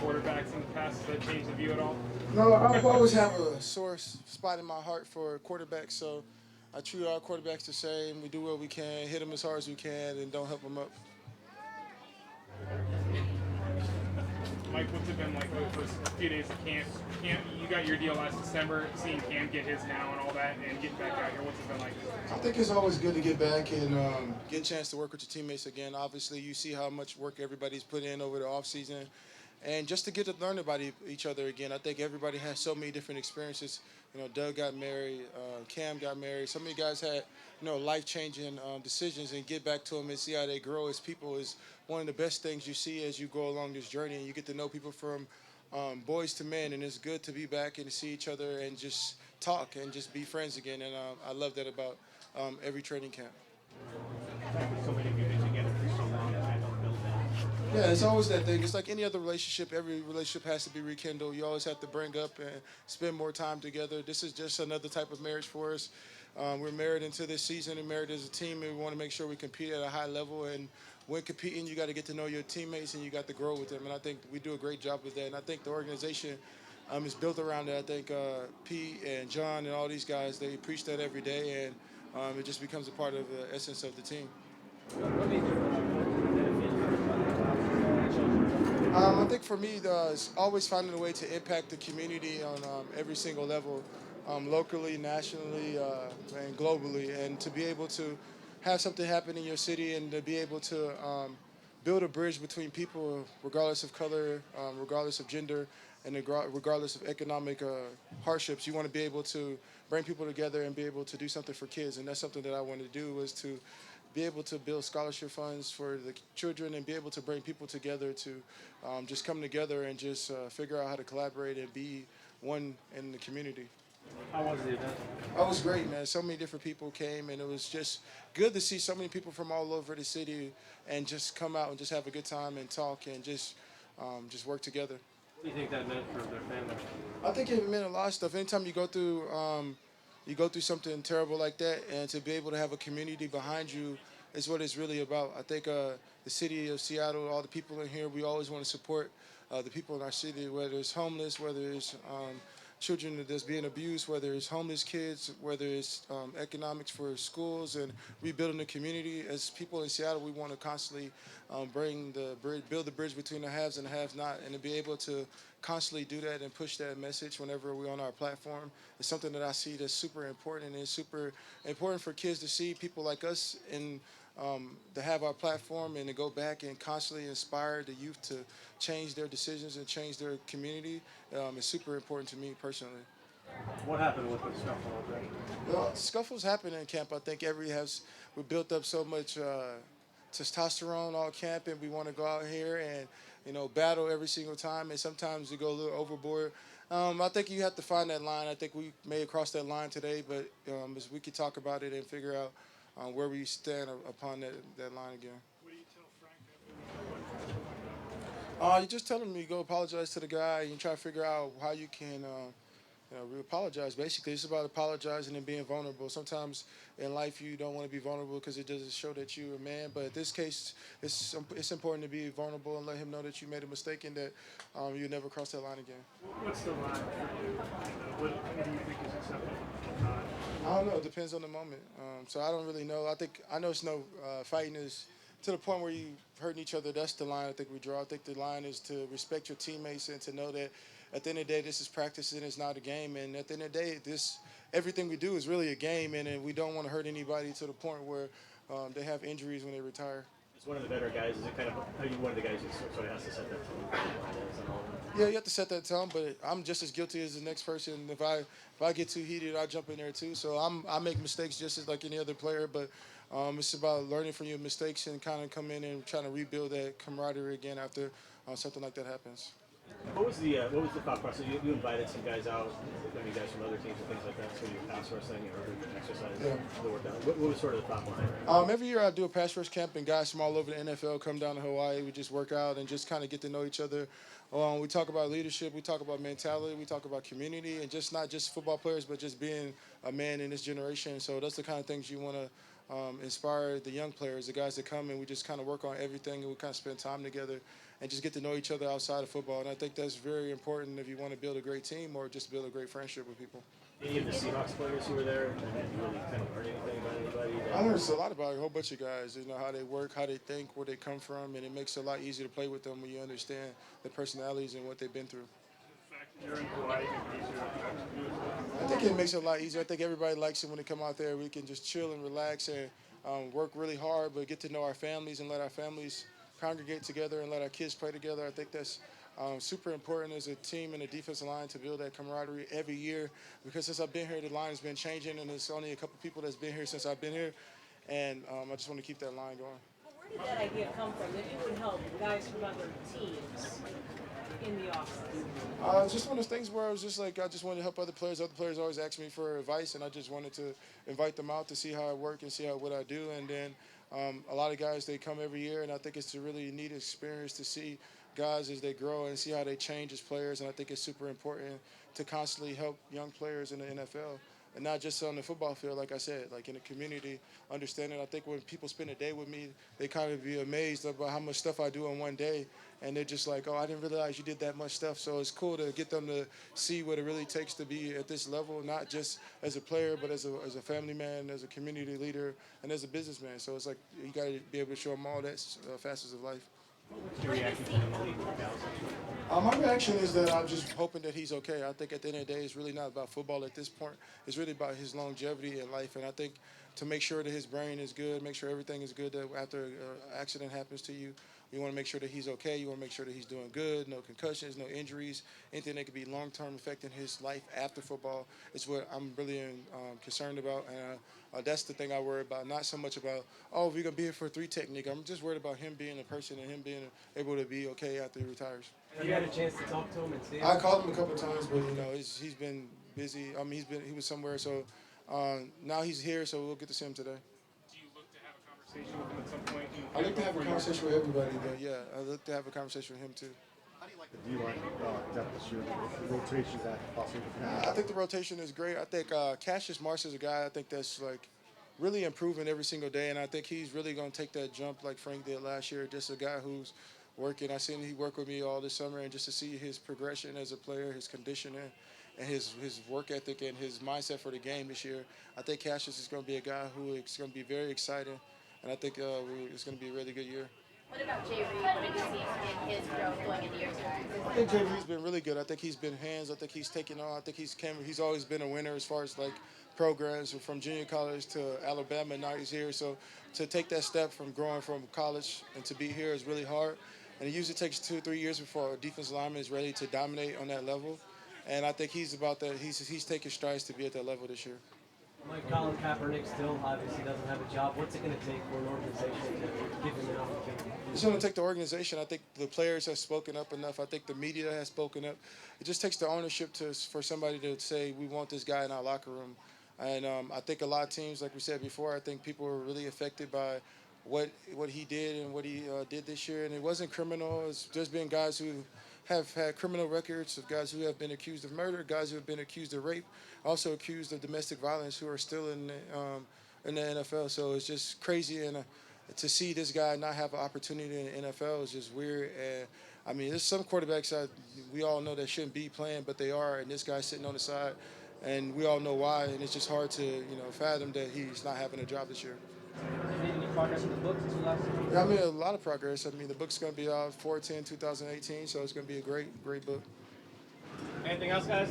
quarterbacks in the past? Has that changed the view at all? No, I've always have a sore spot in my heart for quarterbacks, so I treat our quarterbacks the same. We do what we can, hit them as hard as we can, and don't help them up. Mike, what's it been like the first few days of camp? You got your deal last December, seeing Cam get his now and all that, and getting back out here. What's it been like? I think it's always good to get back and get a chance to work with your teammates again. Obviously, you see how much work everybody's put in over the off season, and just to get to learn about each other again. I think everybody has so many different experiences. Doug got married, Cam got married. So many guys had life changing decisions, and get back to them and see how they grow as people is one of the best things you see as you go along this journey, and you get to know people from boys to men, and it's good to be back and to see each other and just talk and just be friends again. And I love that about every training camp. So many of you been together for so long and trying to build that. Yeah, it's always that thing. It's like any other relationship. Every relationship has to be rekindled. You always have to bring up and spend more time together. This is just another type of marriage for us. We're married into this season and married as a team, and we want to make sure we compete at a high level. And when competing, you got to get to know your teammates and you got to grow with them. And I think we do a great job with that. And I think the organization is built around that. I think Pete and John and all these guys, they preach that every day, and it just becomes a part of the essence of the team. What made you benefit I think for me, it's always finding a way to impact the community on every single level, locally, nationally, and globally, and to be able to have something happen in your city and to be able to build a bridge between people, regardless of color, regardless of gender, and regardless of economic hardships. You want to be able to bring people together and be able to do something for kids, and that's something that I wanted to do was to be able to build scholarship funds for the children and be able to bring people together to just come together and just figure out how to collaborate and be one in the community. How was the event? That was great, man. So many different people came, and it was just good to see so many people from all over the city and just come out and just have a good time and talk and just work together. What do you think that meant for their family? I think it meant a lot of stuff. Anytime you go through something terrible like that, and to be able to have a community behind you is what it's really about. I think the city of Seattle, all the people in here, we always want to support the people in our city, whether it's homeless, whether it's children that's being abused, whether it's homeless kids, whether it's economics for schools and rebuilding the community. As people in Seattle, we want to constantly bring the bridge, build the bridge between the haves and the have-not, and to be able to constantly do that and push that message whenever we're on our platform is something that I see that's super important, and it's super important for kids to see people like us and to have our platform and to go back and constantly inspire the youth to change their decisions and change their community is super important to me personally. What happened with the scuffle over there? Well, scuffles happen in camp. I think we built up so much testosterone all camp, and we want to go out here and battle every single time. And sometimes we go a little overboard. I think you have to find that line. I think we may have crossed that line today, but as we could talk about it and figure out where we stand upon that line again. What do you tell Frank after? You just tell him you go apologize to the guy and you try to figure out how you can apologize. Basically, it's about apologizing and being vulnerable. Sometimes in life you don't want to be vulnerable because it doesn't show that you're a man. But in this case, it's important to be vulnerable and let him know that you made a mistake and that you never cross that line again. What's the line for you? What do you think is acceptable? I don't know. It depends on the moment. So I don't really know. I know it's no fighting is to the point where you hurting each other. That's the line I think we draw. I think the line is to respect your teammates and to know that at the end of the day, this is practice and it's not a game. And at the end of the day, everything we do is really a game, and we don't want to hurt anybody to the point where they have injuries when they retire. As one of the better guys, is it kind of are you one of the guys who sort of has to set that tone? Yeah, you have to set that tone, but I'm just as guilty as the next person. If I get too heated, I jump in there too. So I make mistakes just as like any other player, but it's about learning from your mistakes and kind of come in and trying to rebuild that camaraderie again after something like that happens. What was the thought process? You invited some guys out, maybe guys from other teams and things like that, so you pass wrestling or exercise, the workout. What was sort of the thought behind it? Every year I do a pass rush camp, and guys from all over the NFL come down to Hawaii. We just work out and just kind of get to know each other. We talk about leadership, we talk about mentality, we talk about community, and just not just football players, but just being a man in this generation. So that's the kind of things you want to inspire the young players, the guys that come, and we just kind of work on everything, and we kind of spend time together. and just get to know each other outside of football. And I think that's very important if you want to build a great team or just build a great friendship with people. Any of the Seahawks players who were there, and did you really kind of learn anything about anybody? I learned a lot about a whole bunch of guys, how they work, how they think, where they come from, and it makes it a lot easier to play with them when you understand their personalities and what they've been through. I think it makes it a lot easier. I think everybody likes it when they come out there. We can just chill and relax and work really hard, but get to know our families and let our families congregate together and let our kids play together. I think that's super important as a team and a defensive line to build that camaraderie every year, because since I've been here, the line has been changing, and there's only a couple people that's been here since I've been here, and I just want to keep that line going. Well, where did that idea come from, that you would help guys from other teams in the offseason? It's just one of those things where I was just like, I just wanted to help other players. Other players always ask me for advice, and I just wanted to invite them out to see how I work and see what I do. And then a lot of guys, they come every year, and I think it's a really neat experience to see guys as they grow and see how they change as players. And I think it's super important to constantly help young players in the NFL. And not just on the football field, like I said, like in the community, understanding. I think when people spend a day with me, they kind of be amazed about how much stuff I do in one day. And they're just like, oh, I didn't realize you did that much stuff. So it's cool to get them to see what it really takes to be at this level, not just as a player, but as a family man, as a community leader, and as a businessman. So it's like you got to be able to show them all that facets of life. What's your reaction to the league workouts? My reaction is that I'm just hoping that he's okay. I think at the end of the day, it's really not about football at this point. It's really about his longevity in life. And I think to make sure that his brain is good, make sure everything is good, that after an accident happens to you, you want to make sure that he's okay. You want to make sure that he's doing good, no concussions, no injuries, anything that could be long-term affecting his life after football is what I'm really concerned about. And that's the thing I worry about, not so much about, oh, we're going to be here for a 3 technique. I'm just worried about him being a person and him being able to be okay after he retires. Have you had a chance to talk to him and see him? I called him a couple of times, but he's been busy. I mean, he was somewhere, so now he's here, so we'll get to see him today. Do you look to have a conversation with him at some point? I look to have a conversation with everybody, but yeah, I look to have a conversation with him too. How do you like the D-line depth this year? The rotations that possibly I think the rotation is great. I think Cassius Marsh is a guy I think that's like really improving every single day, and I think he's really going to take that jump like Frank did last year. Just a guy who's working. I seen he worked with me all this summer, and just to see his progression as a player, his conditioning, and his work ethic and his mindset for the game this year, I think Cassius is going to be a guy who is going to be very exciting, and I think it's going to be a really good year. What about Jay Reed? What did you see in his growth going into year 2? I think Jay Reed's been really good. I think he's been hands. I think he's taken on. I think he's always been a winner as far as like programs from junior college to Alabama, and now he's here. So to take that step from growing from college and to be here is really hard. And it usually takes 2 or 3 years before a defensive lineman is ready to dominate on that level. And I think he's about that. He's taking strides to be at that level this year. Like Colin Kaepernick still obviously doesn't have a job. What's it going to take for an organization to give him an opportunity? It's going to take the organization. I think the players have spoken up enough. I think the media has spoken up. It just takes the ownership for somebody to say, we want this guy in our locker room. And I think a lot of teams, like we said before, I think people were really affected by what he did and what he did this year. And it wasn't criminal. There's been guys who have had criminal records, of guys who have been accused of murder, guys who have been accused of rape, also accused of domestic violence, who are still in the NFL. So it's just crazy, and to see this guy not have an opportunity in the NFL is just weird. And I mean, there's some quarterbacks we all know that shouldn't be playing, but they are, and this guy's sitting on the side, and we all know why. And it's just hard to fathom that he's not having a job this year. Any progress in the book since last year? Yeah, I mean, a lot of progress. I mean, the book's going to be out 4/10/2018, so it's going to be a great book. Anything else, guys?